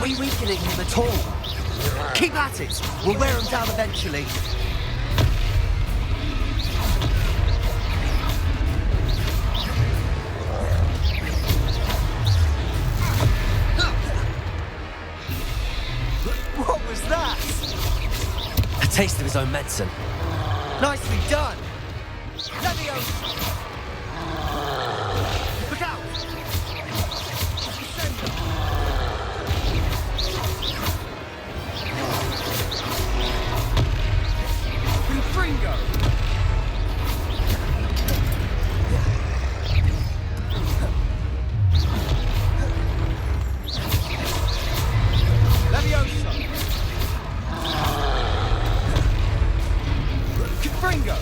we weakening him at all? Keep at it! We'll wear him down eventually. What was that? A taste of his own medicine. Nicely done! Let me over! Look out! Fringo! Leviosa! Fringo!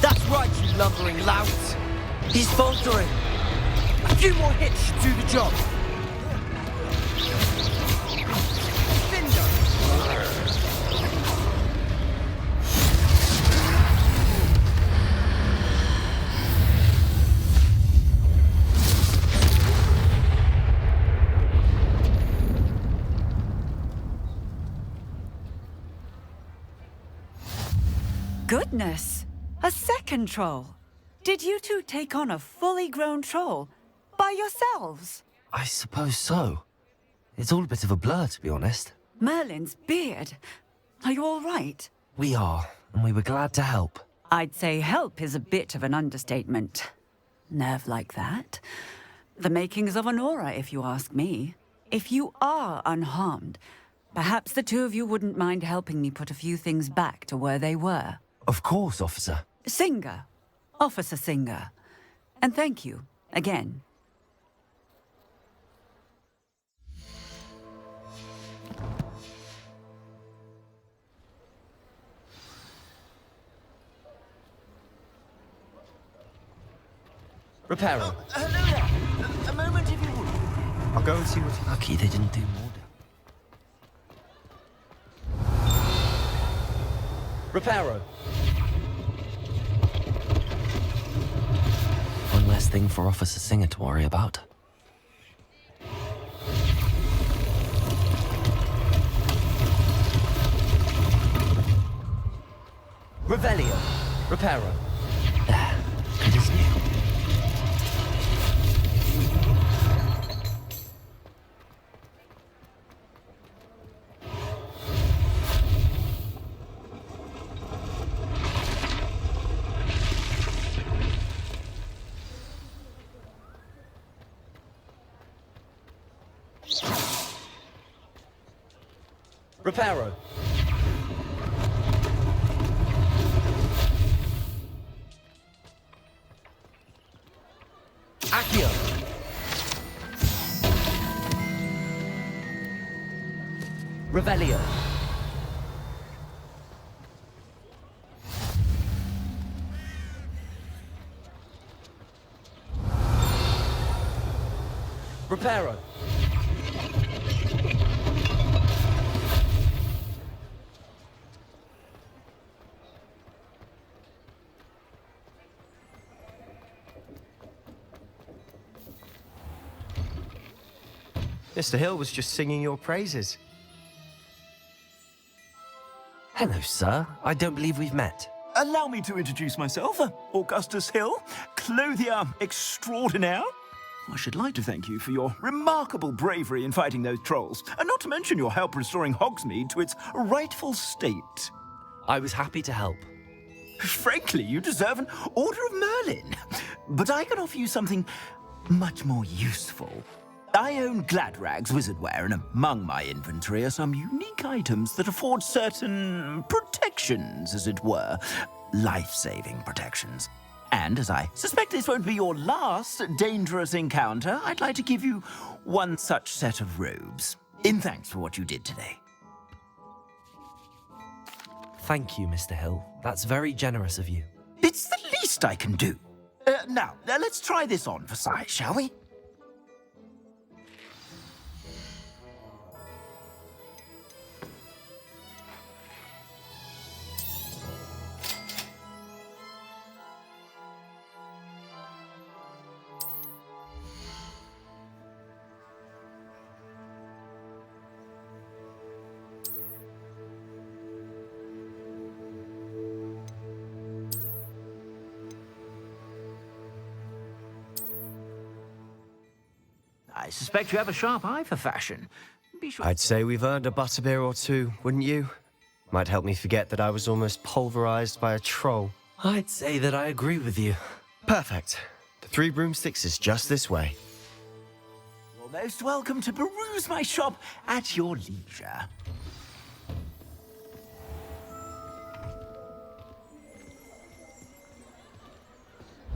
That's right, you lumbering lout! He's faltering! A few more hits should do the job! Goodness! A second troll! Did you two take on a fully grown troll? By yourselves? I suppose so. It's all a bit of a blur, to be honest. Merlin's beard. Are you all right? We are, and we were glad to help. I'd say help is a bit of an understatement. Nerve like that. The makings of an aura, if you ask me. If you are unharmed, perhaps the two of you wouldn't mind helping me put a few things back to where they were. Of course, officer. Singer. Officer Singer. And thank you, again. Reparo. Hello. A moment, if you would. I'll go and see what's lucky they didn't do more. Reparo. One less thing for Officer Singer to worry about. Revelio. Reparo. There. Good as new. Reparo. Accio. Revelio. Reparo. Mr. Hill was just singing your praises. Hello, sir. I don't believe we've met. Allow me to introduce myself, Augustus Hill, clothier extraordinaire. I should like to thank you for your remarkable bravery in fighting those trolls, and not to mention your help restoring Hogsmead to its rightful state. I was happy to help. Frankly, you deserve an Order of Merlin. But I can offer you something much more useful. I own Gladrags Wizardwear, and among my inventory are some unique items that afford certain protections, as it were. Life-saving protections. And as I suspect this won't be your last dangerous encounter, I'd like to give you one such set of robes, in thanks for what you did today. Thank you, Mr. Hill. That's very generous of you. It's the least I can do. Now, let's try this on for size, shall we? I suspect you have a sharp eye for fashion. Be sure. I'd say we've earned a butterbeer or two, wouldn't you? Might help me forget that I was almost pulverized by a troll. I'd say that I agree with you. Perfect. The Three Broomsticks is just this way. You're most welcome to peruse my shop at your leisure.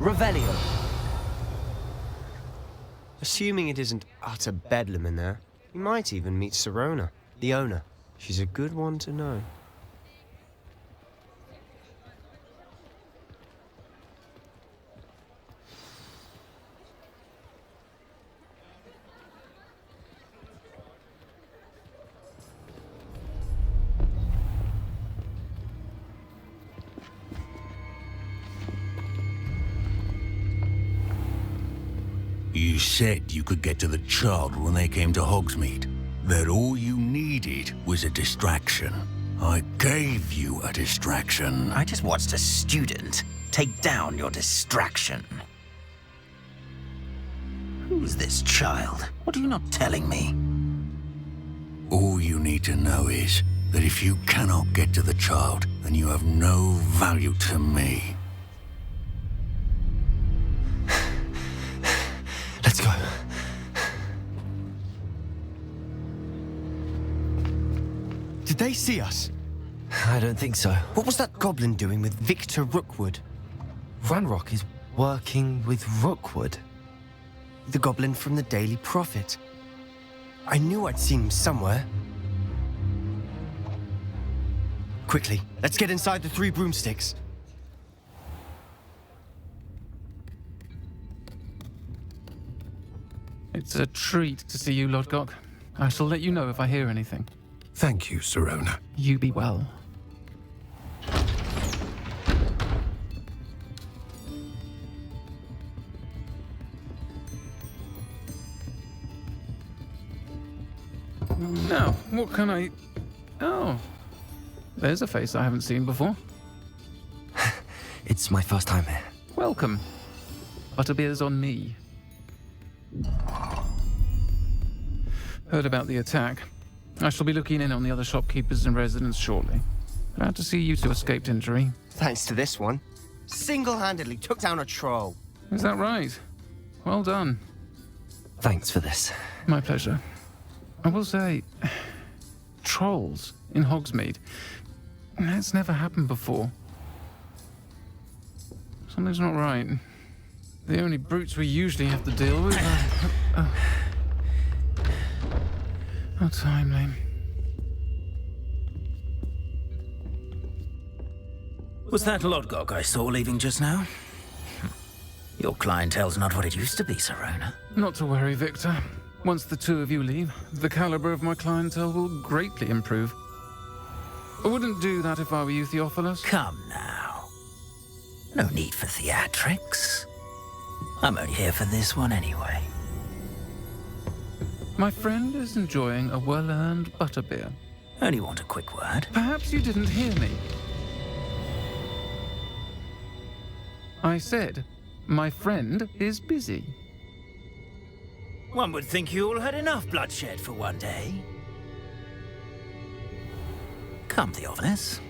Revelio. Assuming it isn't utter bedlam in there, you might even meet Sirona, the owner. She's a good one to know. You said you could get to the child when they came to Hogsmead. That all you needed was a distraction. I gave you a distraction. I just watched a student take down your distraction. Who's this child? What are you not telling me? All you need to know is that if you cannot get to the child, then you have no value to me. Let's go. Did they see us? I don't think so. What was that goblin doing with Victor Rookwood? Ranrok is working with Rookwood. The goblin from the Daily Prophet. I knew I'd seen him somewhere. Quickly, let's get inside the Three Broomsticks. It's a treat to see you, Lodgok. I shall let you know if I hear anything. Thank you, Sirona. You be well. Now, what can I... Oh, there's a face I haven't seen before. It's my first time here. Welcome. Butterbeer's on me. Heard about the attack. I shall be looking in on the other shopkeepers and residents shortly. Glad to see you two escaped injury. Thanks to this one. Single-handedly took down a troll. Is that right? Well done. Thanks for this. My pleasure. I will say, trolls in Hogsmead. That's never happened before. Something's not right. The only brutes we usually have to deal with are... How timely. Was that Lodgok I saw leaving just now? Your clientele's not what it used to be, Sirona. Not to worry, Victor. Once the two of you leave, the caliber of my clientele will greatly improve. I wouldn't do that if I were you, Theophilus. Come now. No need for theatrics. I'm only here for this one anyway. My friend is enjoying a well-earned butterbeer. Only want a quick word. Perhaps you didn't hear me. I said, my friend is busy. One would think you all had enough bloodshed for one day. Come, Theophilus.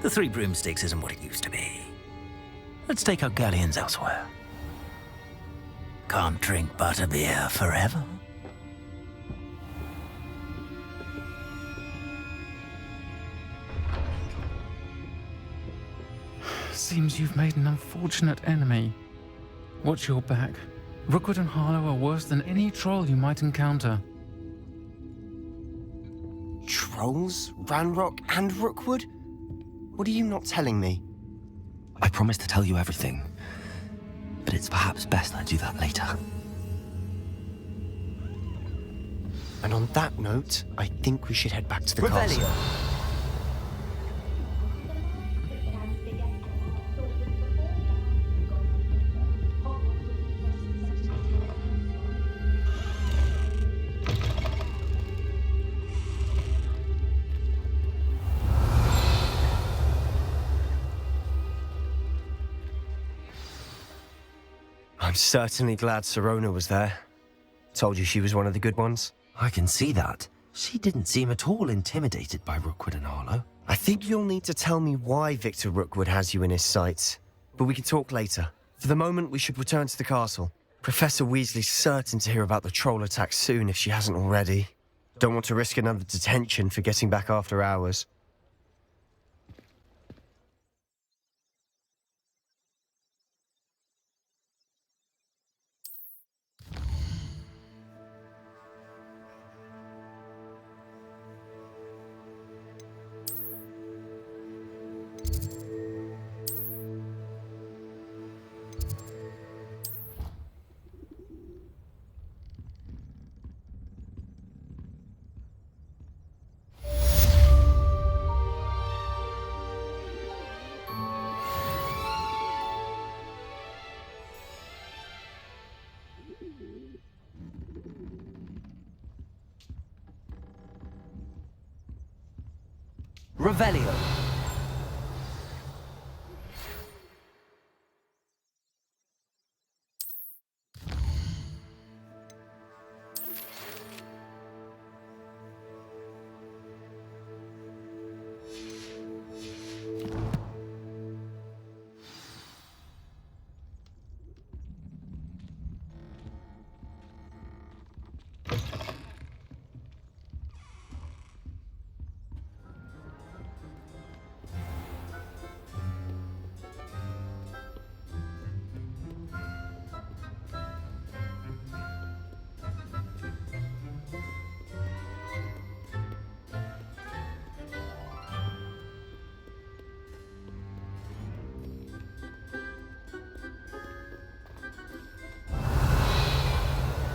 The Three Broomsticks isn't what it used to be. Let's take our galleons elsewhere. Can't drink butterbeer forever. Seems you've made an unfortunate enemy. Watch your back. Rookwood and Harlow are worse than any troll you might encounter. Trolls? Ranrok and Rookwood? What are you not telling me? I promised to tell you everything, but it's perhaps best I do that later. And on that note, I think we should head back to the castle. Revelio. I'm certainly glad Sirona was there. Told you she was one of the good ones. I can see that. She didn't seem at all intimidated by Rookwood and Harlow. I think you'll need to tell me why Victor Rookwood has you in his sights. But we can talk later. For the moment, we should return to the castle. Professor Weasley's certain to hear about the troll attack soon if she hasn't already. Don't want to risk another detention for getting back after hours. Revelio.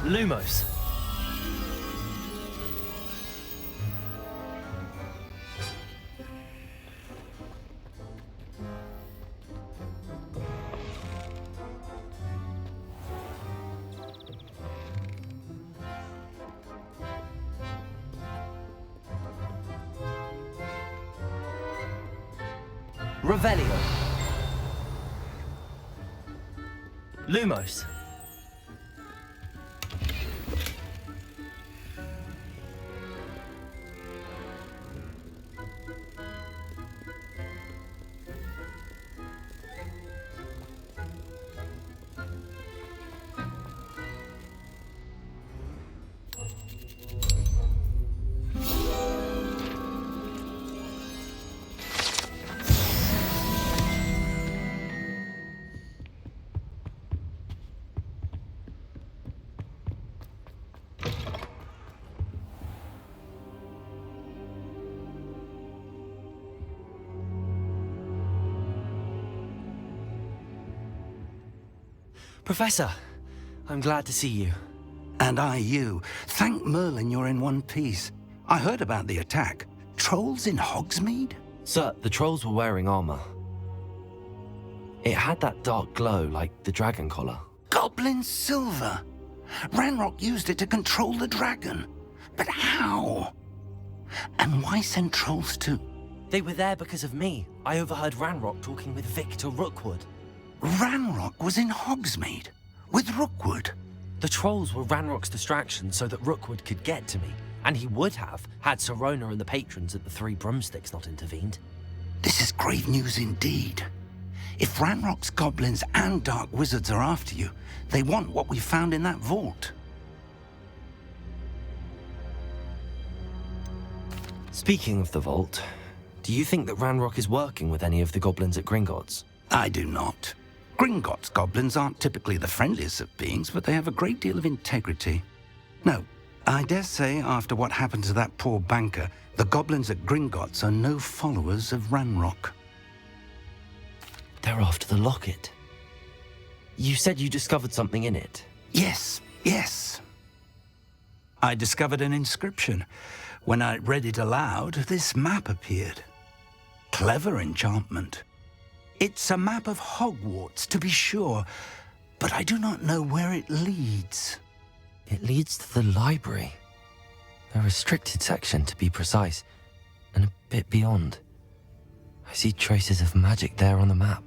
Lumos. Revelio. Lumos. Professor, I'm glad to see you. And I you. Thank Merlin you're in one piece. I heard about the attack. Trolls in Hogsmeade? Sir, the trolls were wearing armor. It had that dark glow like the dragon collar. Goblin silver. Ranrok used it to control the dragon. But how? And why send trolls too? They were there because of me. I overheard Ranrok talking with Victor Rookwood. Ranrok was in Hogsmeade with Rookwood. The trolls were Ranrock's distraction so that Rookwood could get to me. And he would have, had Sirona and the patrons at the Three Broomsticks not intervened. This is grave news indeed. If Ranrock's goblins and dark wizards are after you, they want what we found in that vault. Speaking of the vault, do you think that Ranrok is working with any of the goblins at Gringotts? I do not. Gringotts goblins aren't typically the friendliest of beings, but they have a great deal of integrity. No, I dare say after what happened to that poor banker, the goblins at Gringotts are no followers of Ranrok. They're after the locket. You said you discovered something in it. Yes. I discovered an inscription. When I read it aloud, this map appeared. Clever enchantment. It's a map of Hogwarts, to be sure, but I do not know where it leads. It leads to the library. A restricted section, to be precise, and a bit beyond. I see traces of magic there on the map.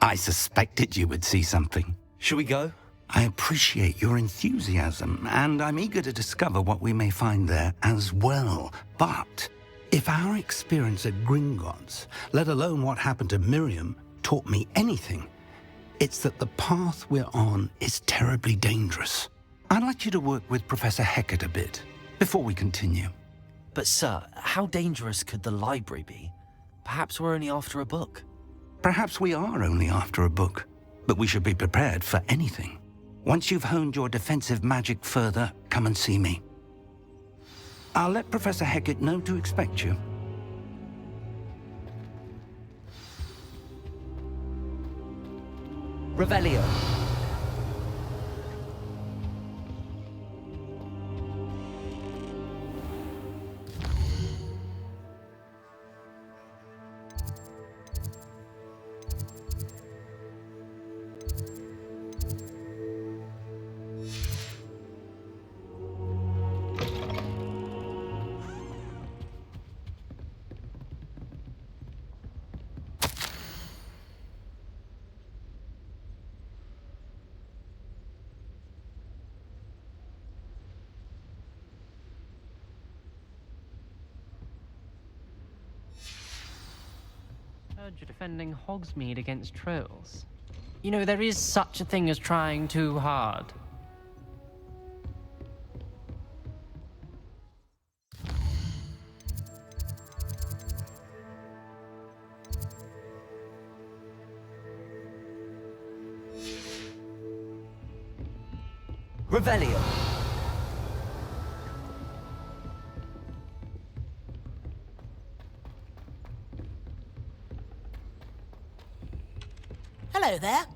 I suspected you would see something. Shall we go? I appreciate your enthusiasm, and I'm eager to discover what we may find there as well. But if our experience at Gringotts, let alone what happened to Miriam, taught me anything, it's that the path we're on is terribly dangerous. I'd like you to work with Professor Hecat a bit before we continue. But sir, how dangerous could the library be? Perhaps we're only after a book. Perhaps we are only after a book, but we should be prepared for anything. Once you've honed your defensive magic further, come and see me. I'll let Professor Hecat know to expect you. Revelio. You're defending Hogsmead against trolls. You know, there is such a thing as trying too hard. Revelio. Hello there.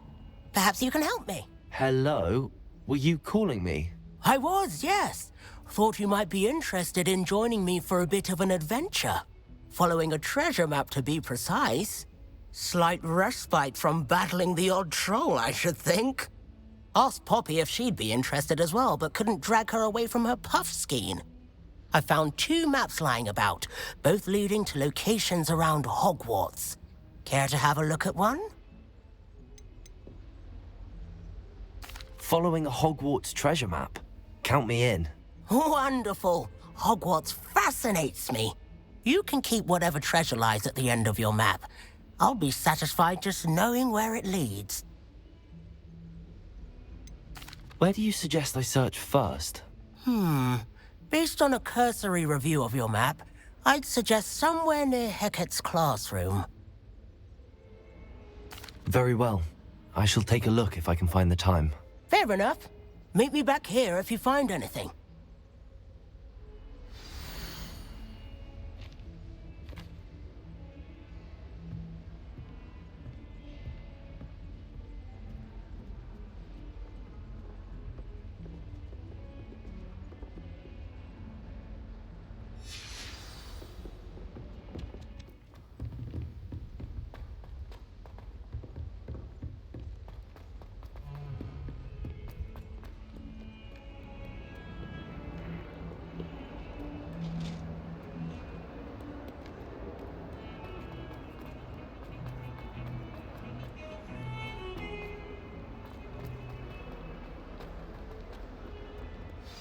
Perhaps you can help me. Hello? Were you calling me? I was, yes. Thought you might be interested in joining me for a bit of an adventure. Following a treasure map, to be precise. Slight respite from battling the odd troll, I should think. Asked Poppy if she'd be interested as well, but couldn't drag her away from her puff skein. I found 2 maps lying about, both leading to locations around Hogwarts. Care to have a look at one? Following a Hogwarts treasure map? Count me in. Wonderful. Hogwarts fascinates me. You can keep whatever treasure lies at the end of your map. I'll be satisfied just knowing where it leads. Where do you suggest I search first? Based on a cursory review of your map, I'd suggest somewhere near Hecat's classroom. Very well. I shall take a look if I can find the time. Fair enough. Meet me back here if you find anything.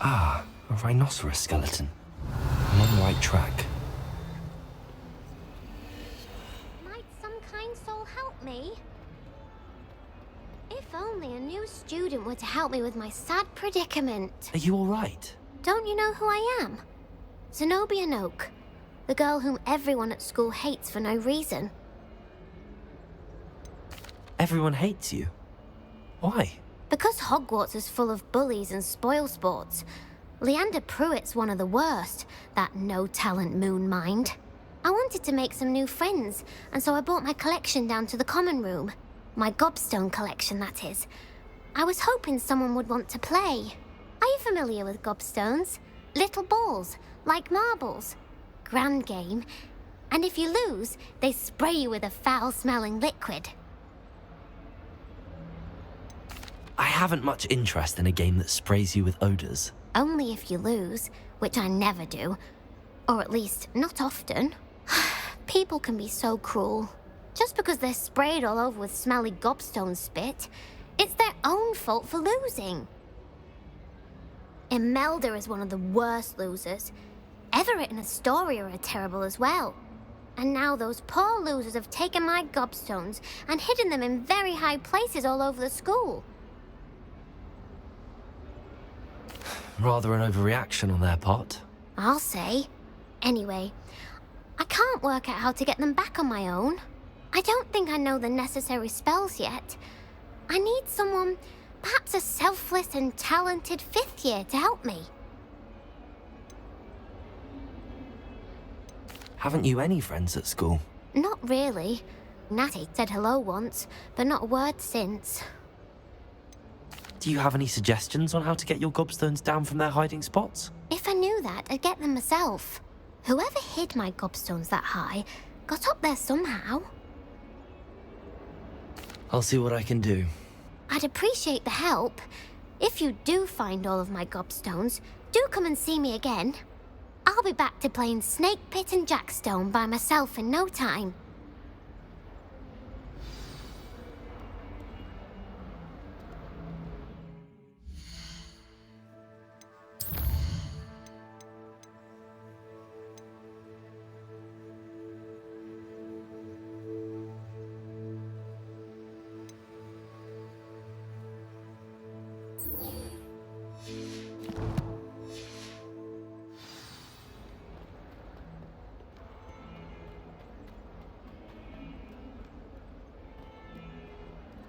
Ah, a rhinoceros skeleton. I'm on the right track. Might some kind soul help me? If only a new student were to help me with my sad predicament. Are you all right? Don't you know who I am? Zenobia Noak, the girl whom everyone at school hates for no reason. Everyone hates you. Why? Because Hogwarts is full of bullies and spoilsports. Leander Pruitt's one of the worst, that no-talent moon mind. I wanted to make some new friends, and so I brought my collection down to the common room. My Gobstone collection, that is. I was hoping someone would want to play. Are you familiar with Gobstones? Little balls, like marbles. Grand game. And if you lose, they spray you with a foul-smelling liquid. I haven't much interest in a game that sprays you with odors. Only if you lose, which I never do. Or at least, not often. People can be so cruel. Just because they're sprayed all over with smelly Gobstone spit, It's their own fault for losing. Imelda is one of the worst losers. Everett and Astoria are terrible as well. And now those poor losers have taken my Gobstones and hidden them in very high places all over the school. Rather an overreaction on their part. I'll say. Anyway, I can't work out how to get them back on my own. I don't think I know the necessary spells yet. I need someone, perhaps a selfless and talented 5th year to help me. Haven't you any friends at school? Not really. Natty said hello once, but not a word since. Do you have any suggestions on how to get your Gobstones down from their hiding spots? If I knew that, I'd get them myself. Whoever hid my Gobstones that high got up there somehow. I'll see what I can do. I'd appreciate the help. If you do find all of my Gobstones, do come and see me again. I'll be back to playing Snake Pit and Jackstone by myself in no time.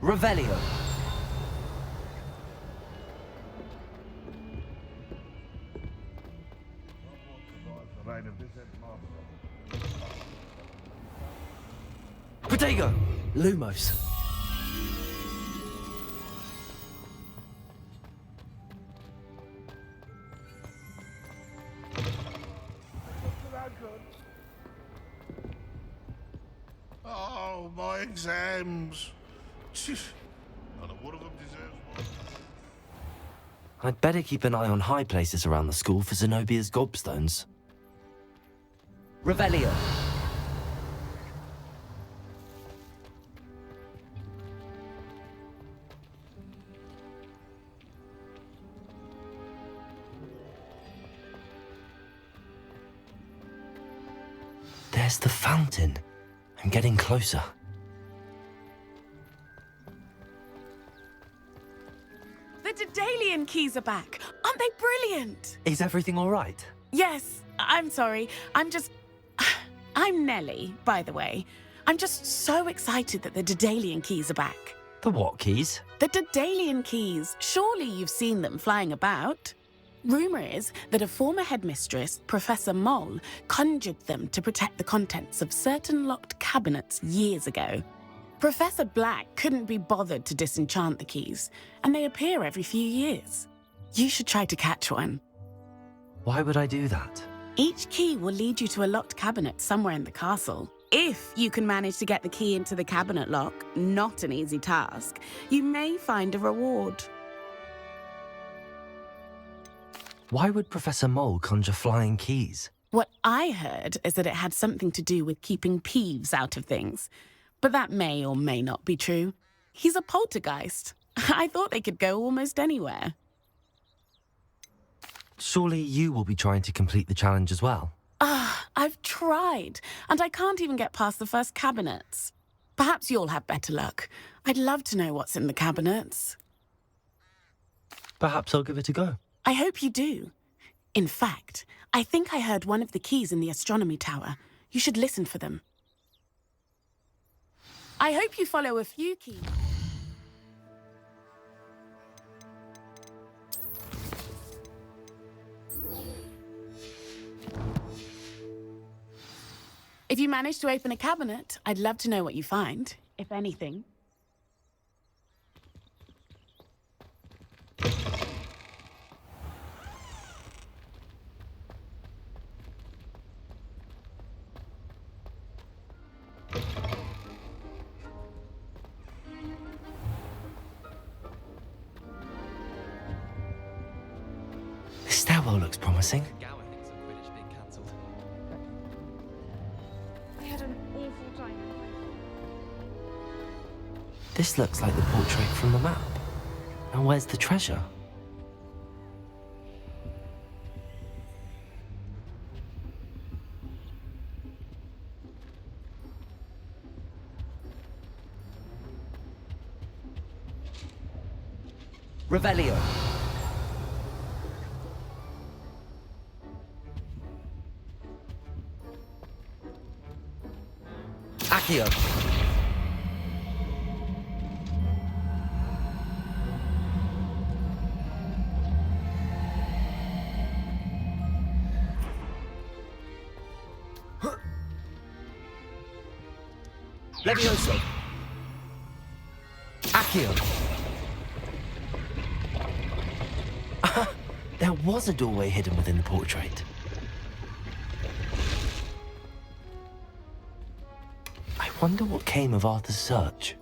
Revelio. Protego. Lumos. Oh, my exams. Not one of them deserves one. I'd better keep an eye on high places around the school for Zenobia's Gobstones. Revelio. There's the fountain. I'm getting closer. The Daedalian Keys are back. Aren't they brilliant? Is everything all right? Yes, I'm sorry. I'm Nellie, by the way. I'm just so excited that the Daedalian Keys are back. The what keys? The Daedalian Keys. Surely you've seen them flying about. Rumour is that a former headmistress, Professor Moll, conjured them to protect the contents of certain locked cabinets years ago. Professor Black couldn't be bothered to disenchant the keys, and they appear every few years. You should try to catch one. Why would I do that? Each key will lead you to a locked cabinet somewhere in the castle. If you can manage to get the key into the cabinet lock, not an easy task, you may find a reward. Why would Professor Mole conjure flying keys? What I heard is that it had something to do with keeping Peeves out of things. But that may or may not be true. He's a poltergeist. I thought they could go almost anywhere. Surely you will be trying to complete the challenge as well? I've tried, and I can't even get past the first cabinets. Perhaps you'll have better luck. I'd love to know what's in the cabinets. Perhaps I'll give it a go. I hope you do. In fact, I think I heard one of the keys in the astronomy tower. You should listen for them. I hope you follow a few keys. If you manage to open a cabinet, I'd love to know what you find, if anything. This stairwell looks promising. I had an awful time. This looks like the portrait from the map. And where's the treasure? Revelio. Accio. Levioso. Accio. There was a doorway hidden within the portrait. I wonder what came of Arthur's search.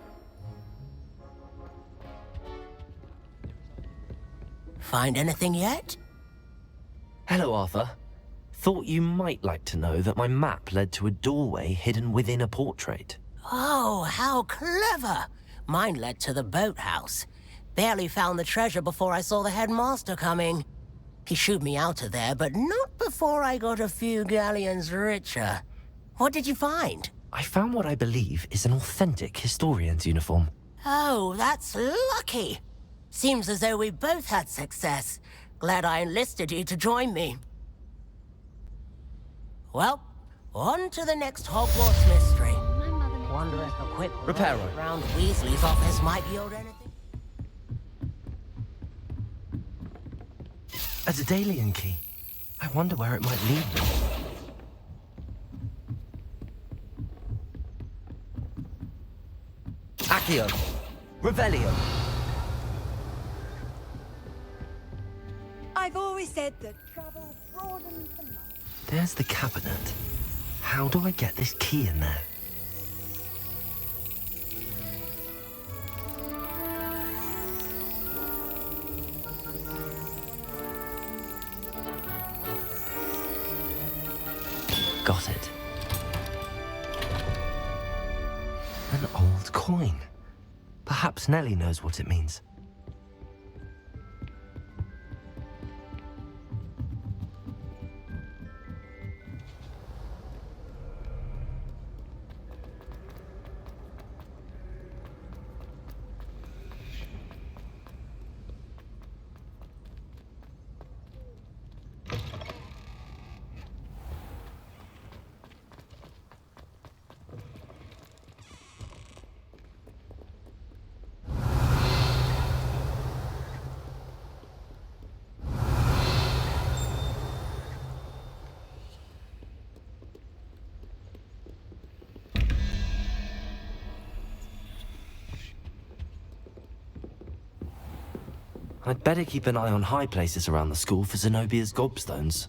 Find anything yet? Hello, Arthur. Thought you might like to know that my map led to a doorway hidden within a portrait. Oh, how clever! Mine led to the boathouse. Barely found the treasure before I saw the headmaster coming. He shooed me out of there, but not before I got a few galleons richer. What did you find? I found what I believe is an authentic historian's uniform. Oh, that's lucky. Seems as though we both had success. Glad I enlisted you to join me. Well, on to the next Hogwarts mystery. Wonder if a quick Reparo. around Weasley's office might yield anything. A Daedalian Key. I wonder where it might lead me. Accio. Revelio. I've always said that travel broadens the mind. There's the cabinet. How do I get this key in there? Got it. An old coin. Perhaps Nellie knows what it means. I'd better keep an eye on high places around the school for Zenobia's Gobstones.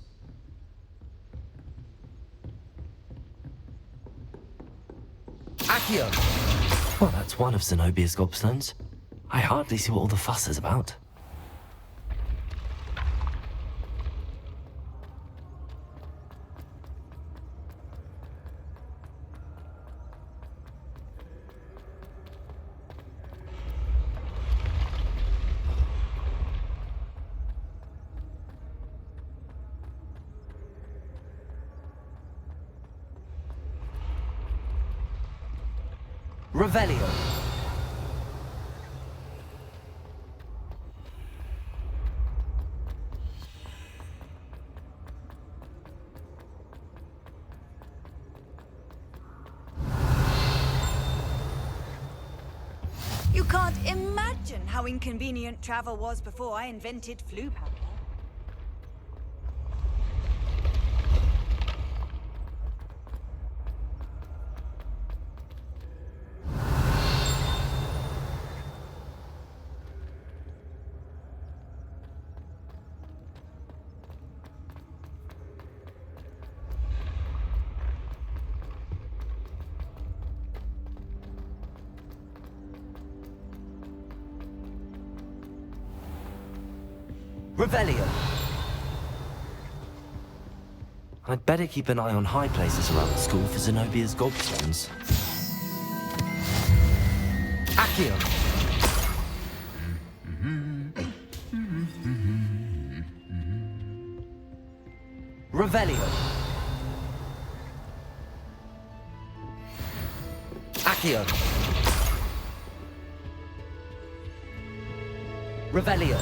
Accio. Well, that's one of Zenobia's Gobstones. I hardly see what all the fuss is about. Revelio. You can't imagine how inconvenient travel was before I invented flu powder. Revelio. I'd better keep an eye on high places around the school for Zenobia's Gobstones. Accio. Revelio. Accio. Revelio.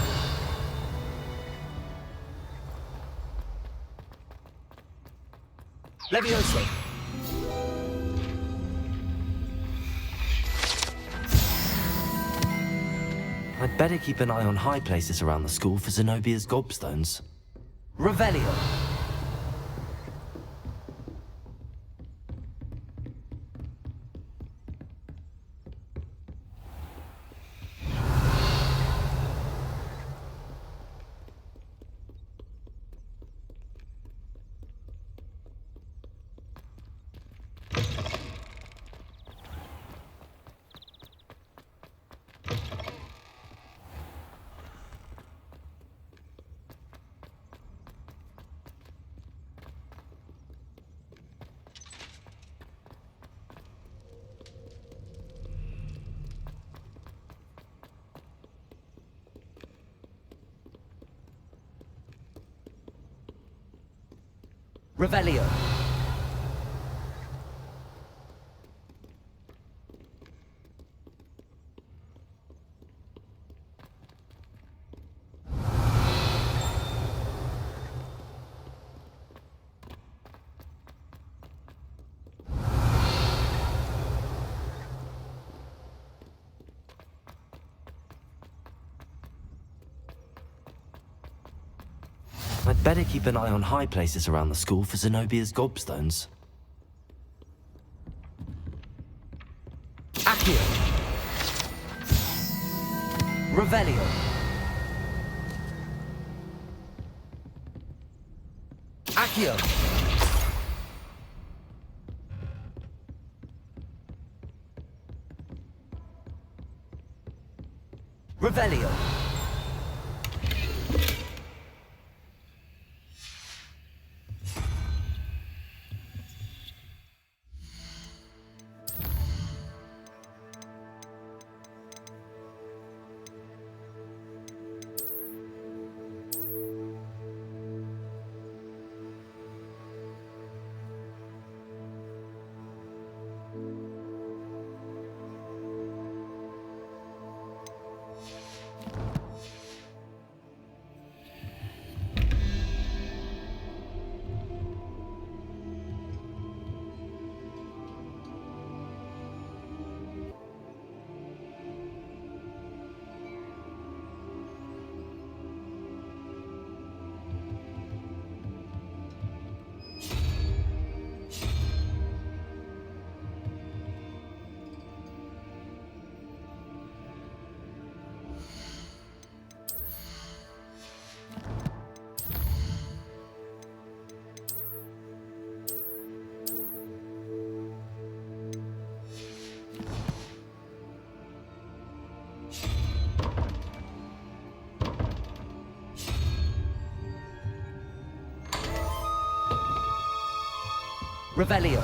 Levioso. I'd better keep an eye on high places around the school for Zenobia's Gobstones. Revelio. Revelio. I'd better keep an eye on high places around the school for Zenobia's Gobstones. Accio. Revelio. Accio. Revelio. Revelio.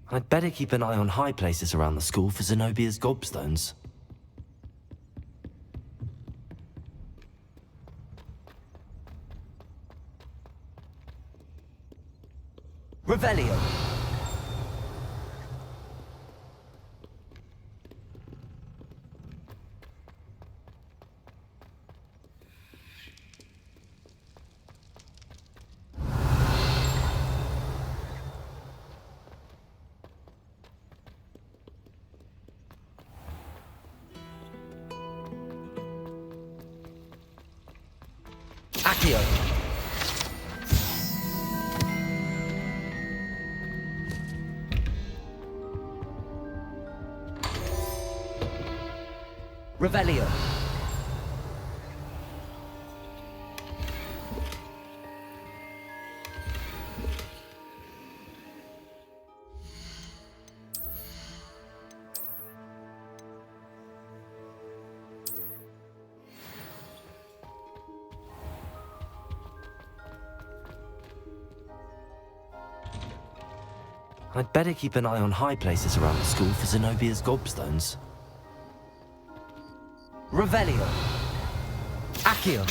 I'd better keep an eye on high places around the school for Zenobia's Gobstones. Revelio. Accio. Revelio. I'd better keep an eye on high places around the school for Zenobia's Gobstones. Revelio. Accio.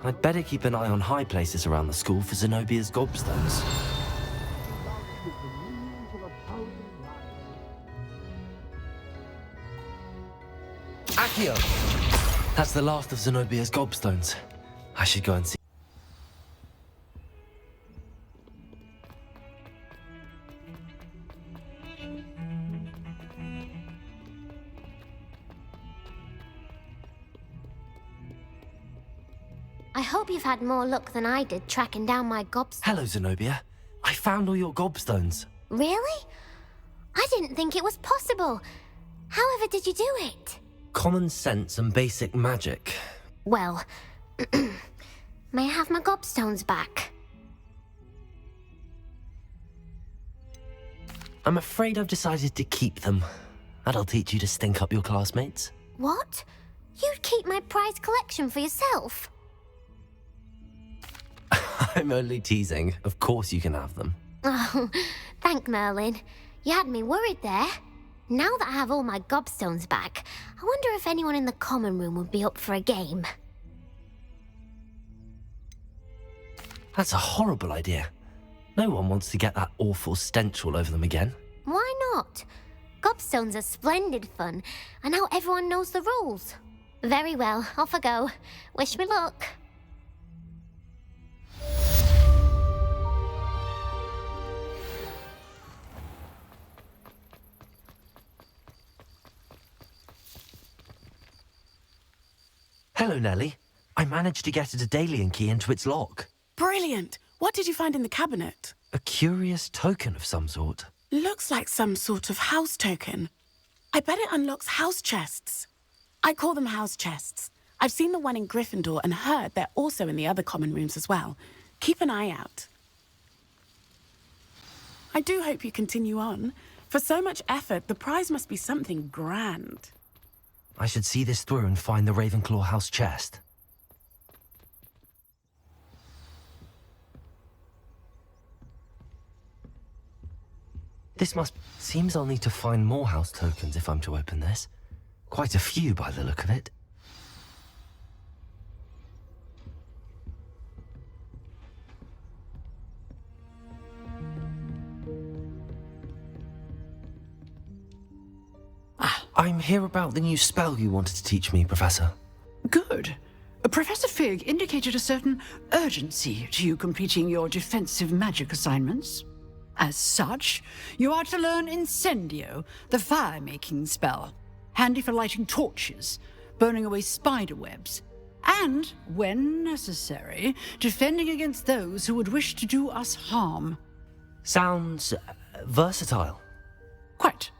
I'd better keep an eye on high places around the school for Zenobia's Gobstones. Accio. That's the last of Zenobia's Gobstones. I should go and see. I hope you've had more luck than I did tracking down my Gobstones. Hello, Zenobia. I found all your Gobstones. Really? I didn't think it was possible. However did you do it? Common sense and basic magic. Well, may I have my Gobstones back? I'm afraid I've decided to keep them. That'll teach you to stink up your classmates. What? You'd keep my prized collection for yourself? I'm only teasing. Of course you can have them. Oh, thank Merlin. You had me worried there. Now that I have all my Gobstones back, I wonder if anyone in the common room would be up for a game. That's a horrible idea. No one wants to get that awful stench all over them again. Why not? Gobstones are splendid fun, and now everyone knows the rules. Very well, off I go. Wish me luck. Hello, Nellie. I managed to get a Daedalian key into its lock. Brilliant! What did you find in the cabinet? A curious token of some sort. Looks like some sort of house token. I bet it unlocks house chests. I call them house chests. I've seen the one in Gryffindor and heard they're also in the other common rooms as well. Keep an eye out. I do hope you continue on. For so much effort, the prize must be something grand. I should see this through and find the Ravenclaw house chest. Seems I'll need to find more house tokens if I'm to open this. Quite a few by the look of it. I'm here about the new spell you wanted to teach me, Professor. Good. Professor Fig indicated a certain urgency to you completing your defensive magic assignments. As such, you are to learn Incendio, the fire-making spell, handy for lighting torches, burning away spider webs, and, when necessary, defending against those who would wish to do us harm. Sounds versatile. Quite.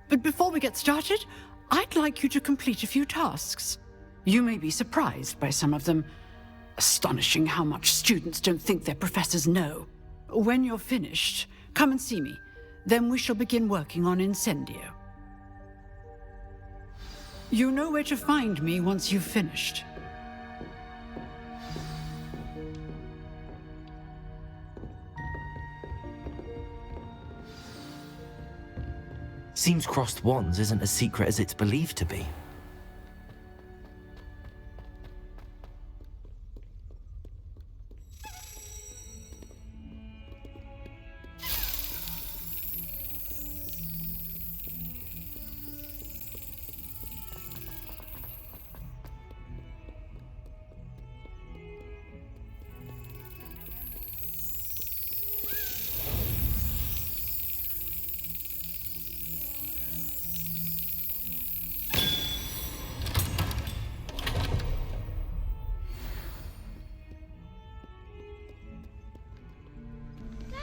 But before we get started, I'd like you to complete a few tasks. You may be surprised by some of them. Astonishing how much students don't think their professors know. When you're finished, come and see me. Then we shall begin working on Incendio. You know where to find me once you've finished. Seems crossed wands isn't as secret as it's believed to be.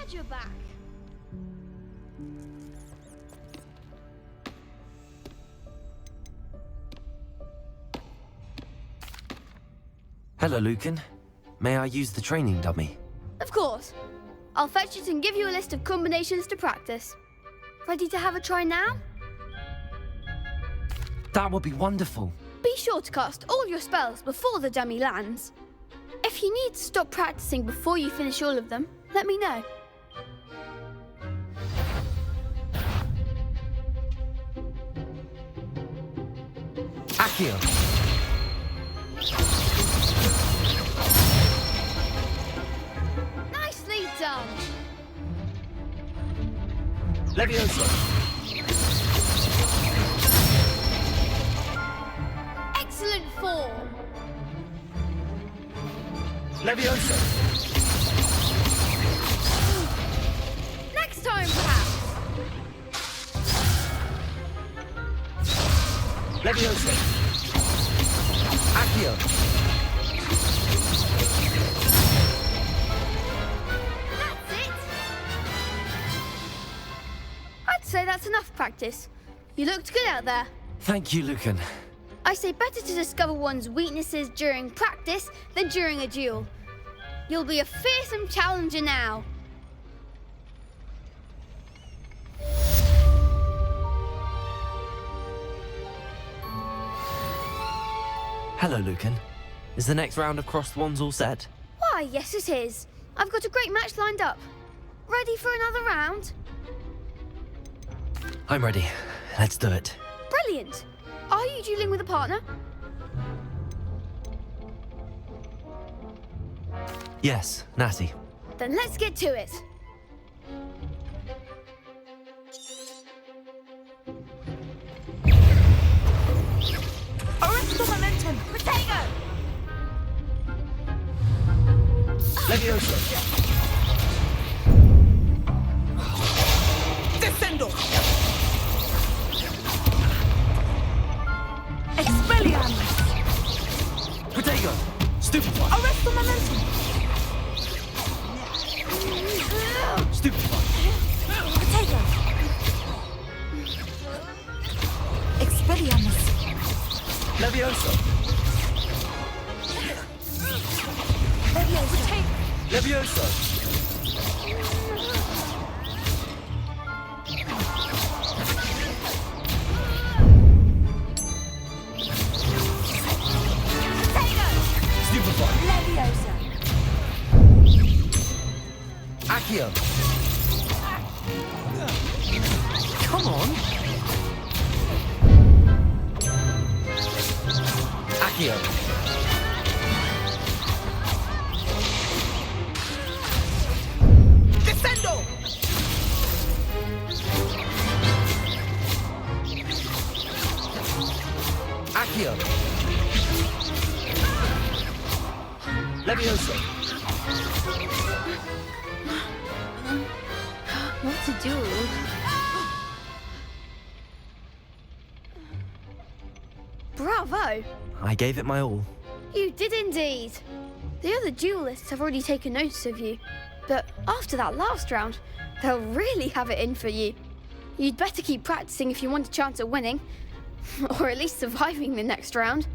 You're back. Hello, Lucan. May I use the training dummy? Of course. I'll fetch it and give you a list of combinations to practice. Ready to have a try now? That would be wonderful. Be sure to cast all your spells before the dummy lands. If you need to stop practicing before you finish all of them, let me know. Accio. Nicely done. Levioso. Excellent form. Levioso. Next time, perhaps. Levioso. Accio. That's it. I'd say that's enough practice. You looked good out there. Thank you, Lucan. I say better to discover one's weaknesses during practice than during a duel. You'll be a fearsome challenger now. Hello, Lucan. Is the next round of Crossed Wands all set? Why, yes it is. I've got a great match lined up. Ready for another round? I'm ready. Let's do it. Brilliant. Are you dueling with a partner? Yes, Natty. Then let's get to it. Arrest momentum! Potato! Levioso. Descendo! Expelliarmus! Potato. Stupefy. Arrest the momentum! Stupefy. Potato! Expelliarmus! Levioso. Levioso! Levioso. Stupefy. Levioso! Accio. Come on. Accio. Descendo! Accio. Levioso. What to do? Bravo! I gave it my all. You did indeed. The other duelists have already taken notice of you, but after that last round, they'll really have it in for you. You'd better keep practicing if you want a chance at winning, or at least surviving the next round.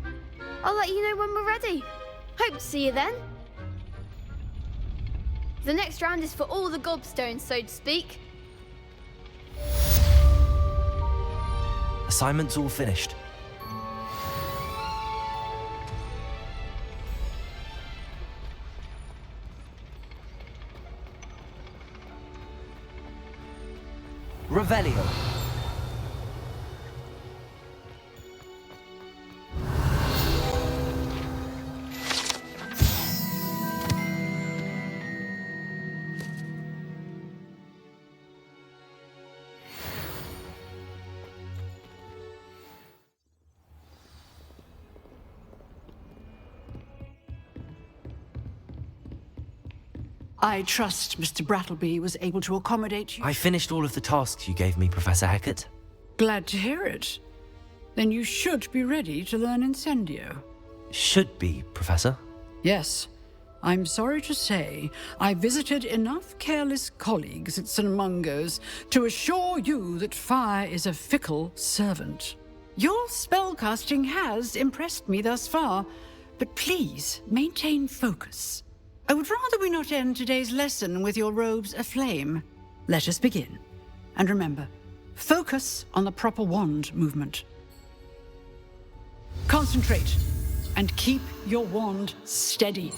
I'll let you know when we're ready. Hope to see you then. The next round is for all the Gobstones, so to speak. Assignment's all finished. Revelio. I trust Mr. Brattleby was able to accommodate you. I finished all of the tasks you gave me, Professor Hecate. Glad to hear it. Then you should be ready to learn Incendio. Should be, Professor. Yes. I'm sorry to say, I visited enough careless colleagues at St. Mungo's to assure you that fire is a fickle servant. Your spellcasting has impressed me thus far, But please, maintain focus. I would rather we not end today's lesson with your robes aflame. Let us begin. And remember, focus on the proper wand movement. Concentrate, and keep your wand steady.